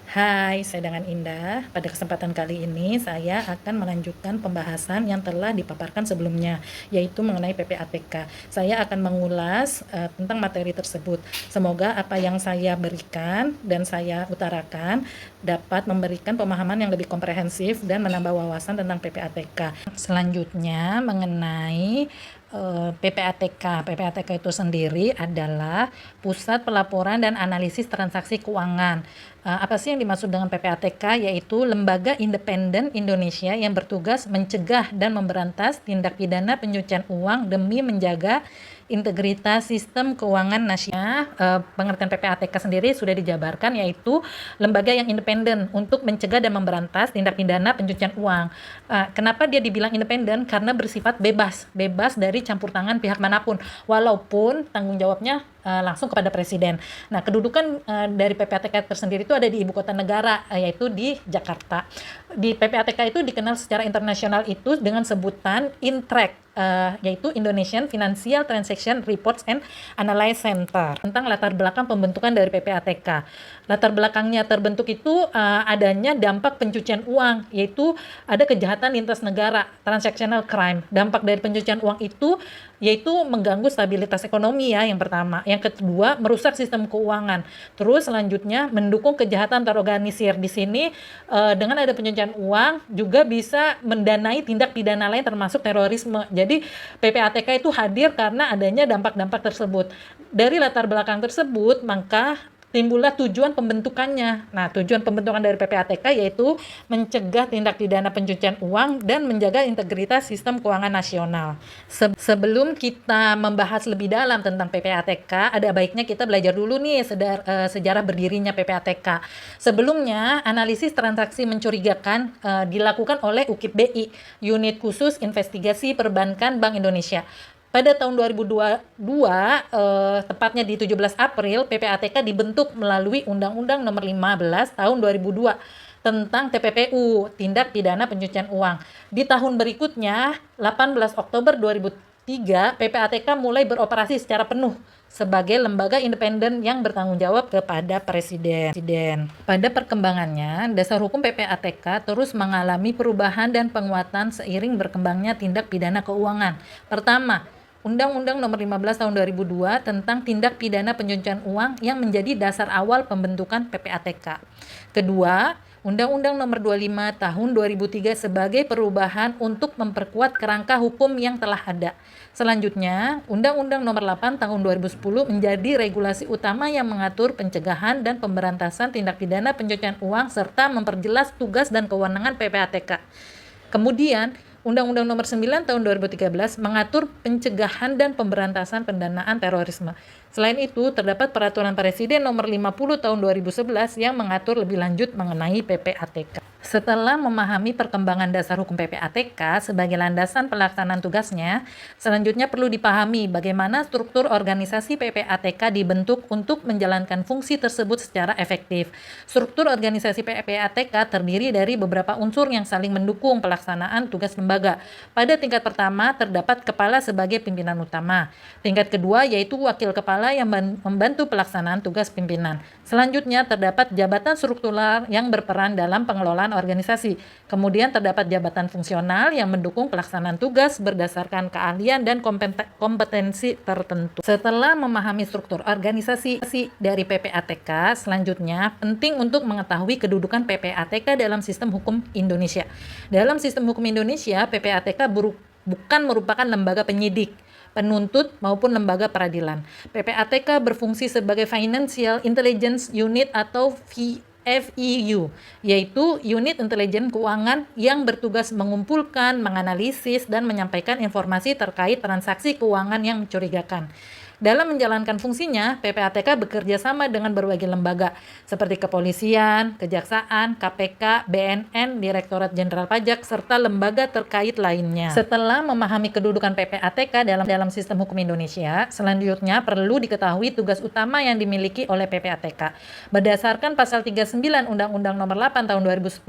Hai, saya dengan Indah. Pada kesempatan kali ini, saya akan melanjutkan pembahasan yang telah dipaparkan sebelumnya, yaitu mengenai PPATK. Saya akan mengulas tentang materi tersebut. Semoga apa yang saya berikan dan saya utarakan dapat memberikan pemahaman yang lebih komprehensif dan menambah wawasan tentang PPATK. Selanjutnya, mengenai PPATK. PPATK itu sendiri adalah Pusat Pelaporan dan Analisis Transaksi Keuangan. Apa sih yang dimaksud dengan PPATK? Yaitu lembaga independen Indonesia yang bertugas mencegah dan memberantas tindak pidana pencucian uang demi menjaga integritas sistem keuangan nasional. Pengertian PPATK sendiri sudah dijabarkan, yaitu lembaga yang independen untuk mencegah dan memberantas tindak pidana pencucian uang. Kenapa dia dibilang independen? Karena bersifat bebas dari campur tangan pihak manapun, walaupun tanggung jawabnya langsung kepada presiden. Nah, kedudukan dari PPATK tersendiri itu ada di ibu kota negara, yaitu di Jakarta. Di PPATK itu dikenal secara internasional itu dengan sebutan INTRAC, yaitu Indonesian Financial Transaction Reports and Analysis Center. Tentang latar belakang pembentukan dari PPATK. Latar belakangnya terbentuk itu adanya dampak pencucian uang, yaitu ada kejahatan lintas negara, transactional crime. Dampak dari pencucian uang itu yaitu mengganggu stabilitas ekonomi ya, yang pertama. Yang kedua, merusak sistem keuangan. Terus selanjutnya mendukung kejahatan terorganisir. Di sini dengan ada pencucian uang juga bisa mendanai tindak pidana lain termasuk terorisme. Jadi PPATK itu hadir karena adanya dampak-dampak tersebut. Dari latar belakang tersebut, maka timbullah tujuan pembentukannya. Nah, tujuan pembentukan dari PPATK yaitu mencegah tindak pidana pencucian uang dan menjaga integritas sistem keuangan nasional. Sebelum kita membahas lebih dalam tentang PPATK, ada baiknya kita belajar dulu nih sejarah berdirinya PPATK. Sebelumnya, analisis transaksi mencurigakan dilakukan oleh UKIP BI, Unit Khusus Investigasi Perbankan Bank Indonesia. Pada tahun 2022, tepatnya di 17 April, PPATK dibentuk melalui Undang-Undang Nomor 15 Tahun 2002 tentang TPPU, Tindak Pidana Pencucian Uang. Di tahun berikutnya, 18 Oktober 2003, PPATK mulai beroperasi secara penuh sebagai lembaga independen yang bertanggung jawab kepada Presiden. Pada perkembangannya, dasar hukum PPATK terus mengalami perubahan dan penguatan seiring berkembangnya tindak pidana keuangan. Pertama, Undang-Undang Nomor 15 Tahun 2002 tentang tindak pidana pencucian uang yang menjadi dasar awal pembentukan PPATK. Kedua, Undang-Undang Nomor 25 Tahun 2003 sebagai perubahan untuk memperkuat kerangka hukum yang telah ada. Selanjutnya, Undang-Undang Nomor 8 Tahun 2010 menjadi regulasi utama yang mengatur pencegahan dan pemberantasan tindak pidana pencucian uang serta memperjelas tugas dan kewenangan PPATK. Kemudian, Undang-Undang Nomor 9 Tahun 2013 mengatur pencegahan dan pemberantasan pendanaan terorisme. Selain itu, terdapat Peraturan Presiden Nomor 50 Tahun 2011 yang mengatur lebih lanjut mengenai PPATK. Setelah memahami perkembangan dasar hukum PPATK sebagai landasan pelaksanaan tugasnya, selanjutnya perlu dipahami bagaimana struktur organisasi PPATK dibentuk untuk menjalankan fungsi tersebut secara efektif. Struktur organisasi PPATK terdiri dari beberapa unsur yang saling mendukung pelaksanaan tugas lembaga. Pada tingkat pertama, terdapat kepala sebagai pimpinan utama. Tingkat kedua yaitu wakil kepala yang membantu pelaksanaan tugas pimpinan. Selanjutnya, terdapat jabatan struktural yang berperan dalam pengelolaan organisasi. Kemudian terdapat jabatan fungsional yang mendukung pelaksanaan tugas berdasarkan keahlian dan kompetensi tertentu. Setelah memahami struktur organisasi dari PPATK, selanjutnya penting untuk mengetahui kedudukan PPATK dalam sistem hukum Indonesia. Dalam sistem hukum Indonesia, PPATK bukan merupakan lembaga penyidik, penuntut maupun lembaga peradilan. PPATK berfungsi sebagai Financial Intelligence Unit atau FIU, yaitu unit intelijen keuangan yang bertugas mengumpulkan, menganalisis, dan menyampaikan informasi terkait transaksi keuangan yang mencurigakan. Dalam menjalankan fungsinya, PPATK bekerja sama dengan berbagai lembaga seperti kepolisian, kejaksaan, KPK, BNN, Direktorat Jenderal Pajak, serta lembaga terkait lainnya. Setelah memahami kedudukan PPATK dalam sistem hukum Indonesia, selanjutnya perlu diketahui tugas utama yang dimiliki oleh PPATK. Berdasarkan pasal 39 Undang-Undang Nomor 8 Tahun 2010,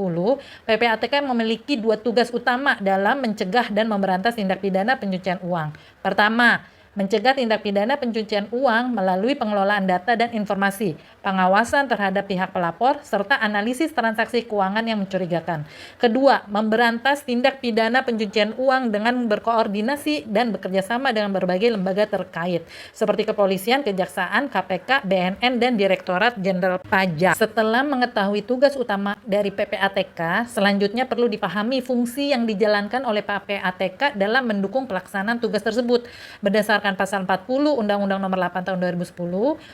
PPATK memiliki dua tugas utama dalam mencegah dan memberantas tindak pidana pencucian uang. Pertama, mencegah tindak pidana pencucian uang melalui pengelolaan data dan informasi, pengawasan terhadap pihak pelapor, serta analisis transaksi keuangan yang mencurigakan. Kedua, memberantas tindak pidana pencucian uang dengan berkoordinasi dan bekerjasama dengan berbagai lembaga terkait, seperti kepolisian, kejaksaan, KPK, BNN, dan Direktorat Jenderal Pajak. Setelah mengetahui tugas utama dari PPATK, selanjutnya perlu dipahami fungsi yang dijalankan oleh PPATK dalam mendukung pelaksanaan tugas tersebut. Berdasarkan pasal 40 Undang-Undang Nomor 8 Tahun 2010,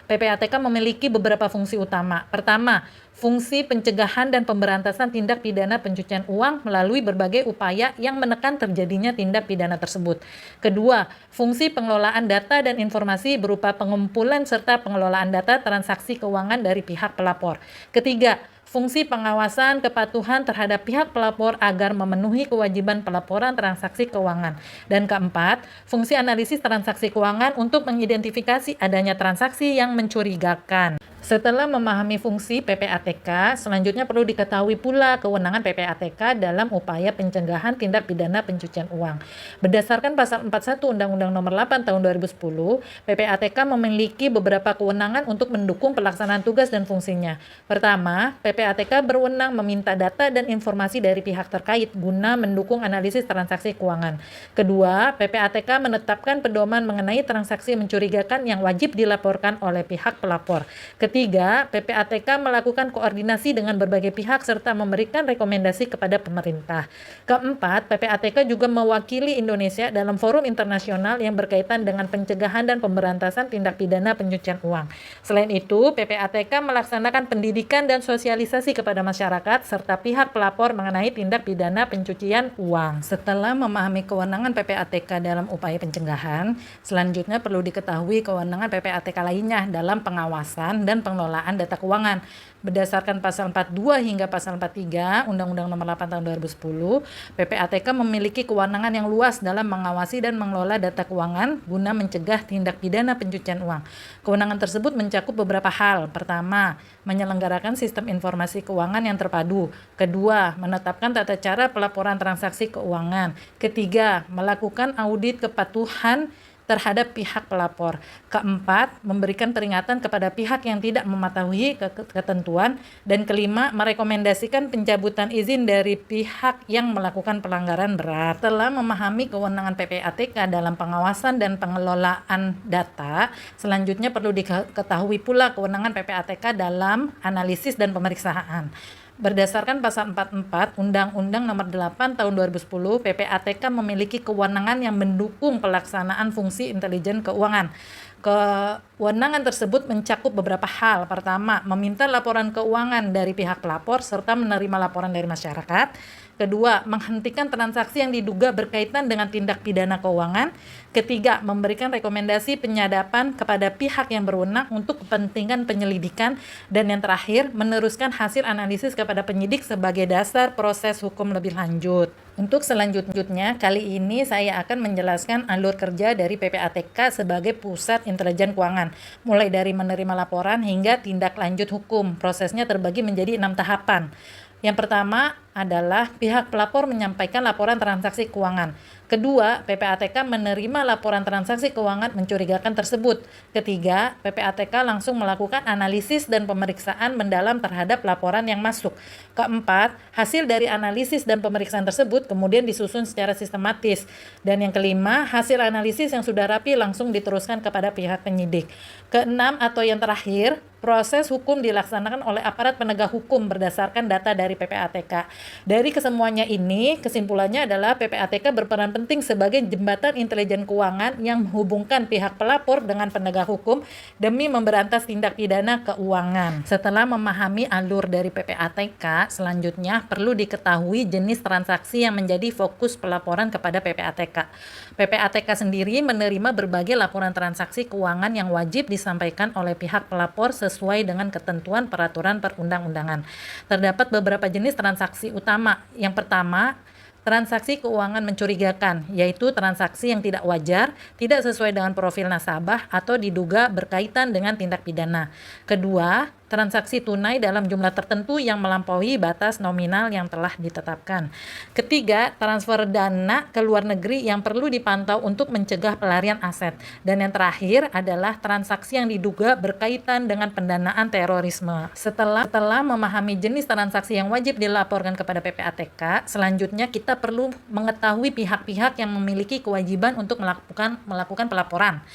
PPATK memiliki beberapa fungsi utama. Pertama, fungsi pencegahan dan pemberantasan tindak pidana pencucian uang melalui berbagai upaya yang menekan terjadinya tindak pidana tersebut. Kedua, fungsi pengelolaan data dan informasi berupa pengumpulan serta pengelolaan data transaksi keuangan dari pihak pelapor. Ketiga, fungsi pengawasan kepatuhan terhadap pihak pelapor agar memenuhi kewajiban pelaporan transaksi keuangan. Dan keempat, fungsi analisis transaksi keuangan untuk mengidentifikasi adanya transaksi yang mencurigakan. Setelah memahami fungsi PPATK, selanjutnya perlu diketahui pula kewenangan PPATK dalam upaya pencegahan tindak pidana pencucian uang. Berdasarkan pasal 41 Undang-Undang Nomor 8 Tahun 2010, PPATK memiliki beberapa kewenangan untuk mendukung pelaksanaan tugas dan fungsinya. Pertama, PPATK berwenang meminta data dan informasi dari pihak terkait guna mendukung analisis transaksi keuangan. Kedua, PPATK menetapkan pedoman mengenai transaksi mencurigakan yang wajib dilaporkan oleh pihak pelapor. Ketiga, PPATK melakukan koordinasi dengan berbagai pihak serta memberikan rekomendasi kepada pemerintah. Keempat, PPATK juga mewakili Indonesia dalam forum internasional yang berkaitan dengan pencegahan dan pemberantasan tindak pidana pencucian uang. Selain itu, PPATK melaksanakan pendidikan dan sosialisasi kepada masyarakat serta pihak pelapor mengenai tindak pidana pencucian uang. Setelah memahami kewenangan PPATK dalam upaya pencegahan, selanjutnya perlu diketahui kewenangan PPATK lainnya dalam pengawasan dan pengelolaan data keuangan. Berdasarkan pasal 42 hingga pasal 43 Undang-Undang Nomor 8 Tahun 2010, PPATK memiliki kewenangan yang luas dalam mengawasi dan mengelola data keuangan guna mencegah tindak pidana pencucian uang. Kewenangan tersebut mencakup beberapa hal. Pertama, menyelenggarakan sistem informasi keuangan yang terpadu. Kedua, menetapkan tata cara pelaporan transaksi keuangan. Ketiga, melakukan audit kepatuhan terhadap pihak pelapor. Keempat, memberikan peringatan kepada pihak yang tidak mematuhi ketentuan. Dan kelima, merekomendasikan pencabutan izin dari pihak yang melakukan pelanggaran berat. Setelah memahami kewenangan PPATK dalam pengawasan dan pengelolaan data, selanjutnya perlu diketahui pula kewenangan PPATK dalam analisis dan pemeriksaan. Berdasarkan pasal 44 Undang-Undang Nomor 8 Tahun 2010, PPATK memiliki kewenangan yang mendukung pelaksanaan fungsi intelijen keuangan. Kewenangan tersebut mencakup beberapa hal. Pertama, meminta laporan keuangan dari pihak pelapor serta menerima laporan dari masyarakat. Kedua, menghentikan transaksi yang diduga berkaitan dengan tindak pidana keuangan. Ketiga, memberikan rekomendasi penyadapan kepada pihak yang berwenang untuk kepentingan penyelidikan. Dan yang terakhir, meneruskan hasil analisis kepada penyidik sebagai dasar proses hukum lebih lanjut. Untuk selanjutnya, kali ini saya akan menjelaskan alur kerja dari PPATK sebagai pusat intelijen keuangan, mulai dari menerima laporan hingga tindak lanjut hukum. Prosesnya terbagi menjadi 6 tahapan. Yang pertama adalah pihak pelapor menyampaikan laporan transaksi keuangan. Kedua, PPATK menerima laporan transaksi keuangan mencurigakan tersebut. Ketiga, PPATK langsung melakukan analisis dan pemeriksaan mendalam terhadap laporan yang masuk. Keempat, hasil dari analisis dan pemeriksaan tersebut kemudian disusun secara sistematis. Dan yang kelima, hasil analisis yang sudah rapi langsung diteruskan kepada pihak penyidik. Keenam atau yang terakhir, proses hukum dilaksanakan oleh aparat penegak hukum berdasarkan data dari PPATK. Dari kesemuanya ini, kesimpulannya adalah PPATK berperan penting sebagai jembatan intelijen keuangan yang menghubungkan pihak pelapor dengan penegak hukum demi memberantas tindak pidana keuangan. Setelah memahami alur dari PPATK, selanjutnya perlu diketahui jenis transaksi yang menjadi fokus pelaporan kepada PPATK. PPATK sendiri menerima berbagai laporan transaksi keuangan yang wajib disampaikan oleh pihak pelapor sesuai dengan ketentuan peraturan perundang-undangan. Terdapat beberapa jenis transaksi utama. Yang pertama, transaksi keuangan mencurigakan, yaitu transaksi yang tidak wajar, tidak sesuai dengan profil nasabah, atau diduga berkaitan dengan tindak pidana. Kedua, transaksi tunai dalam jumlah tertentu yang melampaui batas nominal yang telah ditetapkan. Ketiga, transfer dana ke luar negeri yang perlu dipantau untuk mencegah pelarian aset. Dan yang terakhir adalah transaksi yang diduga berkaitan dengan pendanaan terorisme. Setelah memahami jenis transaksi yang wajib dilaporkan kepada PPATK, selanjutnya kita perlu mengetahui pihak-pihak yang memiliki kewajiban untuk melakukan pelaporan.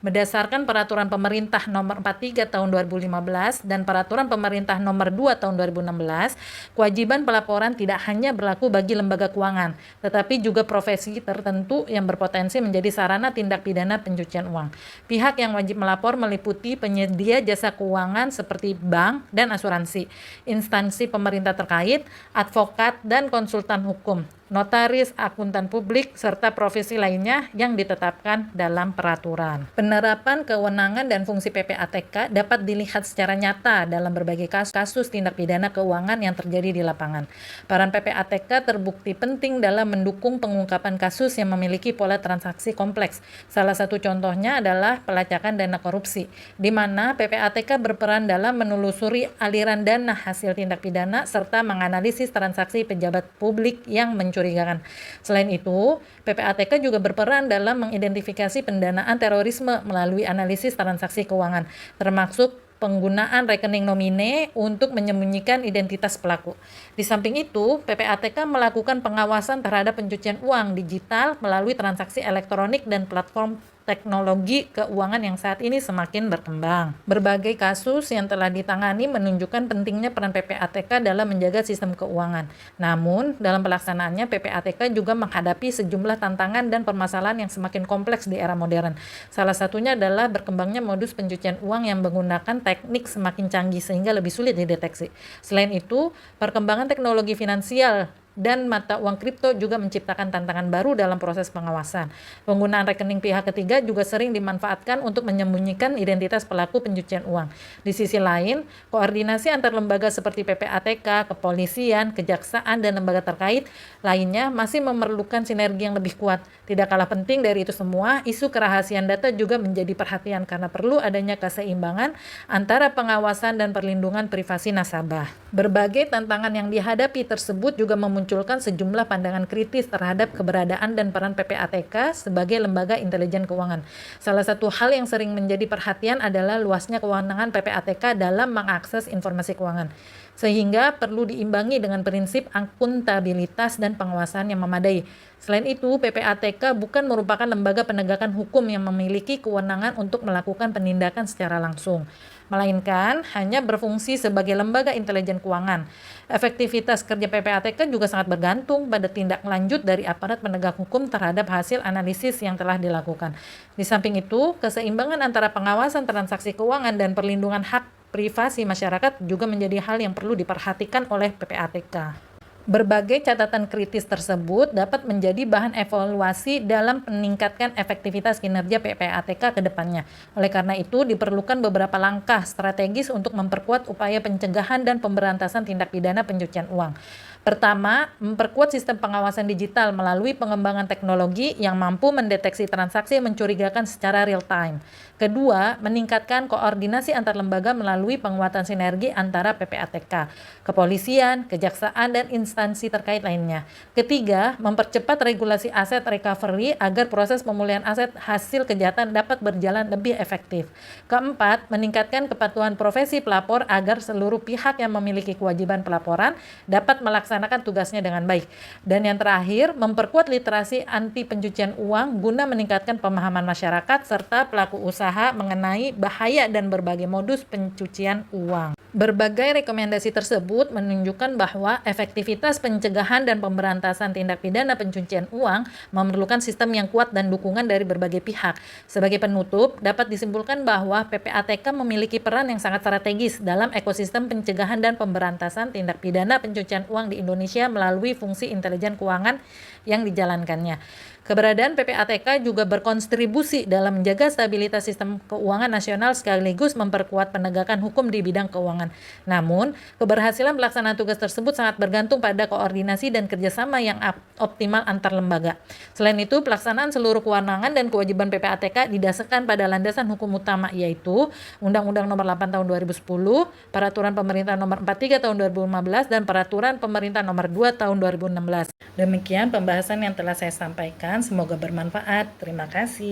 Berdasarkan Peraturan Pemerintah Nomor 43 Tahun 2015 dan Peraturan Pemerintah Nomor 2 Tahun 2016, kewajiban pelaporan tidak hanya berlaku bagi lembaga keuangan, tetapi juga profesi tertentu yang berpotensi menjadi sarana tindak pidana pencucian uang. Pihak yang wajib melapor meliputi penyedia jasa keuangan seperti bank dan asuransi, instansi pemerintah terkait, advokat dan konsultan hukum, notaris, akuntan publik, serta profesi lainnya yang ditetapkan dalam peraturan. Penerapan kewenangan dan fungsi PPATK dapat dilihat secara nyata dalam berbagai kasus tindak pidana keuangan yang terjadi di lapangan. Peran PPATK terbukti penting dalam mendukung pengungkapan kasus yang memiliki pola transaksi kompleks. Salah satu contohnya adalah pelacakan dana korupsi, di mana PPATK berperan dalam menelusuri aliran dana hasil tindak pidana serta menganalisis transaksi pejabat publik yang mencurigakan. Selain itu, PPATK juga berperan dalam mengidentifikasi pendanaan terorisme melalui analisis transaksi keuangan, termasuk penggunaan rekening nomine untuk menyembunyikan identitas pelaku. Di samping itu, PPATK melakukan pengawasan terhadap pencucian uang digital melalui transaksi elektronik dan platform teknologi keuangan yang saat ini semakin berkembang. Berbagai kasus yang telah ditangani menunjukkan pentingnya peran PPATK dalam menjaga sistem keuangan. Namun, dalam pelaksanaannya PPATK juga menghadapi sejumlah tantangan dan permasalahan yang semakin kompleks di era modern. Salah satunya adalah berkembangnya modus pencucian uang yang menggunakan teknik semakin canggih sehingga lebih sulit dideteksi. Selain itu, perkembangan teknologi finansial dan mata uang kripto juga menciptakan tantangan baru dalam proses pengawasan. Penggunaan rekening pihak ketiga juga sering dimanfaatkan untuk menyembunyikan identitas pelaku pencucian uang. Di sisi lain, koordinasi antar lembaga seperti PPATK, kepolisian, kejaksaan, dan lembaga terkait lainnya masih memerlukan sinergi yang lebih kuat. Tidak kalah penting dari itu semua, isu kerahasiaan data juga menjadi perhatian karena perlu adanya keseimbangan antara pengawasan dan perlindungan privasi nasabah. Berbagai tantangan yang dihadapi tersebut juga memunculkan sejumlah pandangan kritis terhadap keberadaan dan peran PPATK sebagai lembaga intelijen keuangan. Salah satu hal yang sering menjadi perhatian adalah luasnya kewenangan PPATK dalam mengakses informasi keuangan, sehingga perlu diimbangi dengan prinsip akuntabilitas dan pengawasan yang memadai. Selain itu, PPATK bukan merupakan lembaga penegakan hukum yang memiliki kewenangan untuk melakukan penindakan secara langsung, melainkan hanya berfungsi sebagai lembaga intelijen keuangan. Efektivitas kerja PPATK juga sangat bergantung pada tindak lanjut dari aparat penegak hukum terhadap hasil analisis yang telah dilakukan. Di samping itu, keseimbangan antara pengawasan transaksi keuangan dan perlindungan hak privasi masyarakat juga menjadi hal yang perlu diperhatikan oleh PPATK. Berbagai catatan kritis tersebut dapat menjadi bahan evaluasi dalam meningkatkan efektivitas kinerja PPATK ke depannya. Oleh karena itu, diperlukan beberapa langkah strategis untuk memperkuat upaya pencegahan dan pemberantasan tindak pidana pencucian uang. Pertama, memperkuat sistem pengawasan digital melalui pengembangan teknologi yang mampu mendeteksi transaksi mencurigakan secara real time. Kedua, meningkatkan koordinasi antar lembaga melalui penguatan sinergi antara PPATK, kepolisian, kejaksaan, dan instansi terkait lainnya. Ketiga, mempercepat regulasi aset recovery agar proses pemulihan aset hasil kejahatan dapat berjalan lebih efektif. Keempat, meningkatkan kepatuhan profesi pelapor agar seluruh pihak yang memiliki kewajiban pelaporan dapat melaksanakan tugasnya dengan baik. Dan yang terakhir, memperkuat literasi anti pencucian uang guna meningkatkan pemahaman masyarakat serta pelaku usaha mengenai bahaya dan berbagai modus pencucian uang. Berbagai rekomendasi tersebut menunjukkan bahwa efektivitas pencegahan dan pemberantasan tindak pidana pencucian uang memerlukan sistem yang kuat dan dukungan dari berbagai pihak. Sebagai penutup, dapat disimpulkan bahwa PPATK memiliki peran yang sangat strategis dalam ekosistem pencegahan dan pemberantasan tindak pidana pencucian uang di Indonesia melalui fungsi intelijen keuangan yang dijalankannya. Keberadaan PPATK juga berkontribusi dalam menjaga stabilitas sistem keuangan nasional sekaligus memperkuat penegakan hukum di bidang keuangan. Namun, keberhasilan pelaksanaan tugas tersebut sangat bergantung pada koordinasi dan kerjasama yang optimal antar lembaga. Selain itu, pelaksanaan seluruh kewenangan dan kewajiban PPATK didasarkan pada landasan hukum utama, yaitu Undang-Undang Nomor 8 Tahun 2010, Peraturan Pemerintah Nomor 43 Tahun 2015, dan Peraturan Pemerintah Nomor 2 Tahun 2016. Demikian pembahasan yang telah saya sampaikan, semoga bermanfaat. Terima kasih.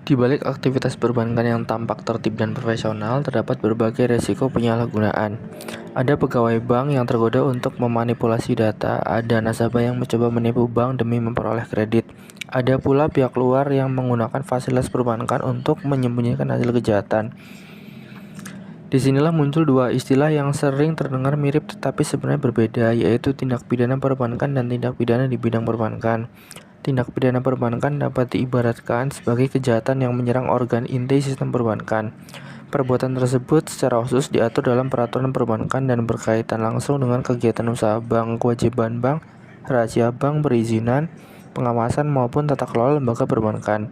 Di balik aktivitas perbankan yang tampak tertib dan profesional, terdapat berbagai resiko penyalahgunaan. Ada pegawai bank yang tergoda untuk memanipulasi data, ada nasabah yang mencoba menipu bank demi memperoleh kredit. Ada pula pihak luar yang menggunakan fasilitas perbankan untuk menyembunyikan hasil kejahatan. Disinilah muncul dua istilah yang sering terdengar mirip tetapi sebenarnya berbeda, yaitu tindak pidana perbankan dan tindak pidana di bidang perbankan. Tindak pidana perbankan dapat diibaratkan sebagai kejahatan yang menyerang organ inti sistem perbankan. Perbuatan tersebut secara khusus diatur dalam peraturan perbankan dan berkaitan langsung dengan kegiatan usaha bank, kewajiban bank, rahasia bank, perizinan, pengawasan maupun tata kelola lembaga perbankan.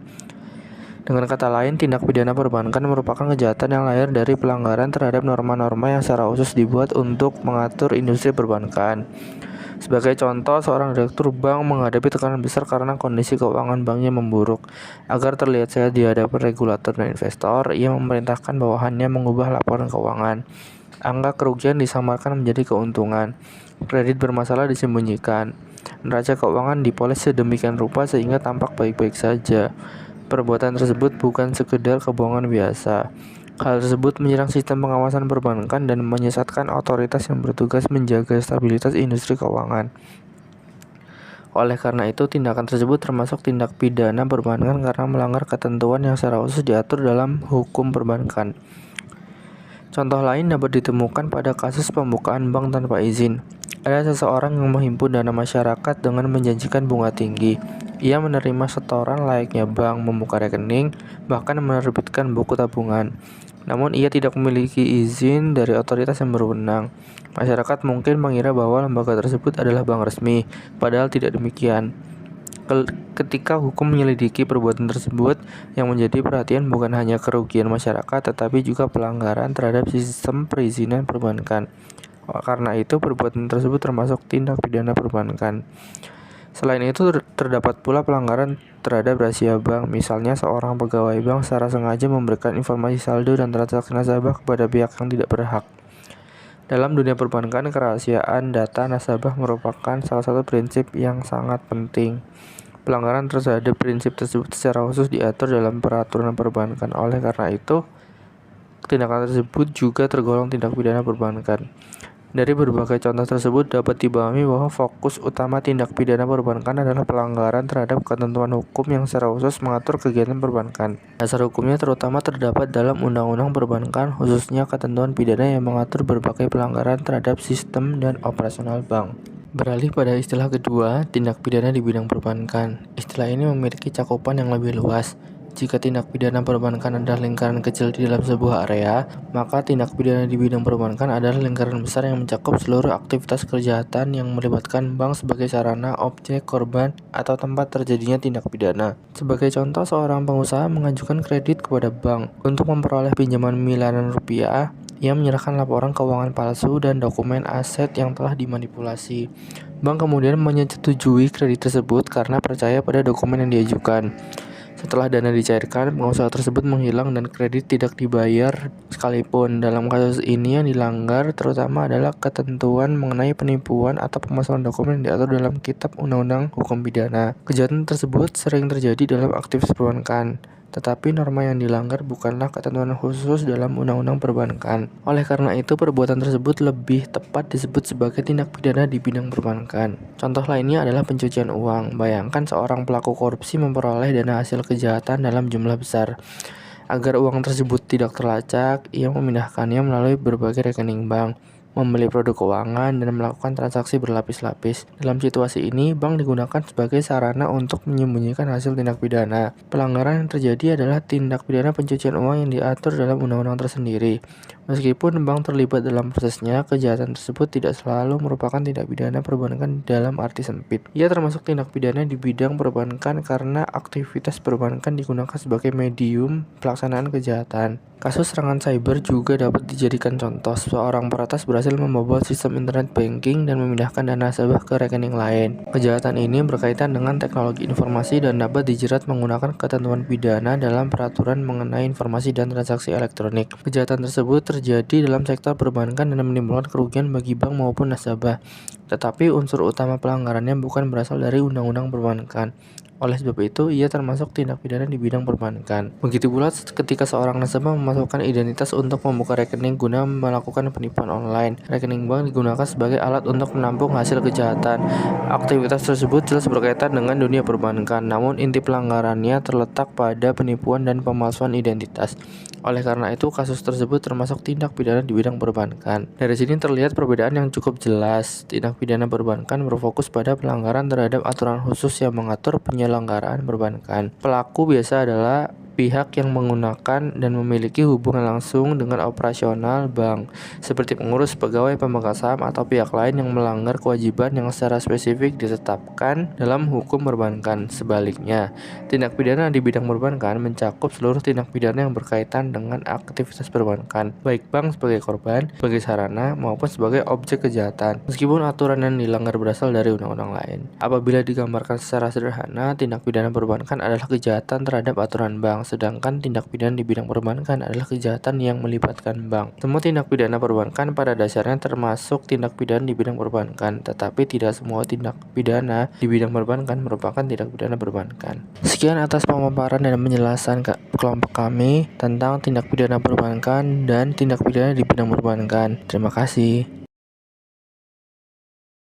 Dengan kata lain, tindak pidana perbankan merupakan kejahatan yang lahir dari pelanggaran terhadap norma-norma yang secara khusus dibuat untuk mengatur industri perbankan. Sebagai contoh, seorang direktur bank menghadapi tekanan besar karena kondisi keuangan banknya memburuk. Agar terlihat sehat di hadapan regulator dan investor, ia memerintahkan bawahannya mengubah laporan keuangan. Angka kerugian disamarkan menjadi keuntungan. Kredit bermasalah disembunyikan. Neraca keuangan dipoles sedemikian rupa sehingga tampak baik-baik saja. Perbuatan tersebut bukan sekedar kebohongan biasa. Hal tersebut menyerang sistem pengawasan perbankan dan menyesatkan otoritas yang bertugas menjaga stabilitas industri keuangan. Oleh karena itu, tindakan tersebut termasuk tindak pidana perbankan karena melanggar ketentuan yang secara khusus diatur dalam hukum perbankan. Contoh lain dapat ditemukan pada kasus pembukaan bank tanpa izin. Ada seseorang yang menghimpun dana masyarakat dengan menjanjikan bunga tinggi. Ia menerima setoran layaknya bank, membuka rekening, bahkan menerbitkan buku tabungan. Namun ia tidak memiliki izin dari otoritas yang berwenang. Masyarakat mungkin mengira bahwa lembaga tersebut adalah bank resmi, padahal tidak demikian. Ketika hukum menyelidiki perbuatan tersebut, yang menjadi perhatian bukan hanya kerugian masyarakat, tetapi juga pelanggaran terhadap sistem perizinan perbankan. Karena itu, perbuatan tersebut termasuk tindak pidana perbankan. Selain itu, terdapat pula pelanggaran terhadap rahasia bank. Misalnya, seorang pegawai bank secara sengaja memberikan informasi saldo dan transaksi nasabah kepada pihak yang tidak berhak. Dalam dunia perbankan, kerahasiaan data nasabah merupakan salah satu prinsip yang sangat penting. Pelanggaran terhadap prinsip tersebut secara khusus diatur dalam peraturan perbankan. Oleh karena itu, tindakan tersebut juga tergolong tindak pidana perbankan. Dari berbagai contoh tersebut dapat dipahami bahwa fokus utama tindak pidana perbankan adalah pelanggaran terhadap ketentuan hukum yang secara khusus mengatur kegiatan perbankan. Dasar hukumnya terutama terdapat dalam Undang-Undang Perbankan, khususnya ketentuan pidana yang mengatur berbagai pelanggaran terhadap sistem dan operasional bank. Beralih pada istilah kedua, tindak pidana di bidang perbankan. Istilah ini memiliki cakupan yang lebih luas. Jika tindak pidana perbankan adalah lingkaran kecil di dalam sebuah area, maka tindak pidana di bidang perbankan adalah lingkaran besar yang mencakup seluruh aktivitas kejahatan yang melibatkan bank sebagai sarana, objek, korban, atau tempat terjadinya tindak pidana. Sebagai contoh, seorang pengusaha mengajukan kredit kepada bank untuk memperoleh pinjaman miliaran rupiah. Ia menyerahkan laporan keuangan palsu dan dokumen aset yang telah dimanipulasi. Bank kemudian menyetujui kredit tersebut karena percaya pada dokumen yang diajukan. Setelah dana dicairkan, pengusaha tersebut menghilang dan kredit tidak dibayar sekalipun. Dalam kasus ini yang dilanggar terutama adalah ketentuan mengenai penipuan atau pemalsuan dokumen yang diatur dalam Kitab Undang-Undang Hukum Pidana. Kejahatan tersebut sering terjadi dalam aktivitas perbankan, tetapi norma yang dilanggar bukanlah ketentuan khusus dalam Undang-Undang Perbankan. Oleh karena itu, perbuatan tersebut lebih tepat disebut sebagai tindak pidana di bidang perbankan. Contoh lainnya adalah pencucian uang. Bayangkan seorang pelaku korupsi memperoleh dana hasil kejahatan dalam jumlah besar. Agar uang tersebut tidak terlacak, ia memindahkannya melalui berbagai rekening bank, membeli produk keuangan, dan melakukan transaksi berlapis-lapis. Dalam situasi ini, bank digunakan sebagai sarana untuk menyembunyikan hasil tindak pidana. Pelanggaran yang terjadi adalah tindak pidana pencucian uang yang diatur dalam undang-undang tersendiri. Meskipun bank terlibat dalam prosesnya, kejahatan tersebut tidak selalu merupakan tindak pidana perbankan dalam arti sempit. Ia termasuk tindak pidana di bidang perbankan karena aktivitas perbankan digunakan sebagai medium pelaksanaan kejahatan. Kasus serangan cyber juga dapat dijadikan contoh. Seorang peretas berhasil membobol sistem internet banking dan memindahkan dana nasabah ke rekening lain. Kejahatan ini berkaitan dengan teknologi informasi dan dapat dijerat menggunakan ketentuan pidana dalam peraturan mengenai informasi dan transaksi elektronik. Kejahatan tersebut terjadi dalam sektor perbankan dan menimbulkan kerugian bagi bank maupun nasabah. Tetapi unsur utama pelanggarannya bukan berasal dari undang-undang perbankan. Oleh sebab itu, ia termasuk tindak pidana di bidang perbankan. Begitu pula ketika seorang nasabah memasukkan identitas untuk membuka rekening guna melakukan penipuan online. Rekening bank digunakan sebagai alat untuk menampung hasil kejahatan. Aktivitas tersebut jelas berkaitan dengan dunia perbankan, namun inti pelanggarannya terletak pada penipuan dan pemalsuan identitas. Oleh karena itu, kasus tersebut termasuk tindak pidana di bidang perbankan. Dari sini terlihat perbedaan yang cukup jelas. Tindak pidana perbankan berfokus pada pelanggaran terhadap aturan khusus yang mengatur penyelenggaraan perbankan. Pelaku biasa adalah pihak yang menggunakan dan memiliki hubungan langsung dengan operasional bank, seperti pengurus, pegawai, pemegang saham, atau pihak lain yang melanggar kewajiban yang secara spesifik ditetapkan dalam hukum perbankan. Sebaliknya, tindak pidana di bidang perbankan mencakup seluruh tindak pidana yang berkaitan dengan aktivitas perbankan, baik bank sebagai korban, sebagai sarana, maupun sebagai objek kejahatan, meskipun aturan yang dilanggar berasal dari undang-undang lain. Apabila digambarkan secara sederhana, tindak pidana perbankan adalah kejahatan terhadap aturan bank, sedangkan tindak pidana di bidang perbankan adalah kejahatan yang melibatkan bank. Semua tindak pidana perbankan pada dasarnya termasuk tindak pidana di bidang perbankan, tetapi tidak semua tindak pidana di bidang perbankan merupakan tindak pidana perbankan. Sekian atas pemaparan dan penjelasan kelompok kami tentang tindak pidana perbankan dan tindak pidana di bidang perbankan. Terima kasih.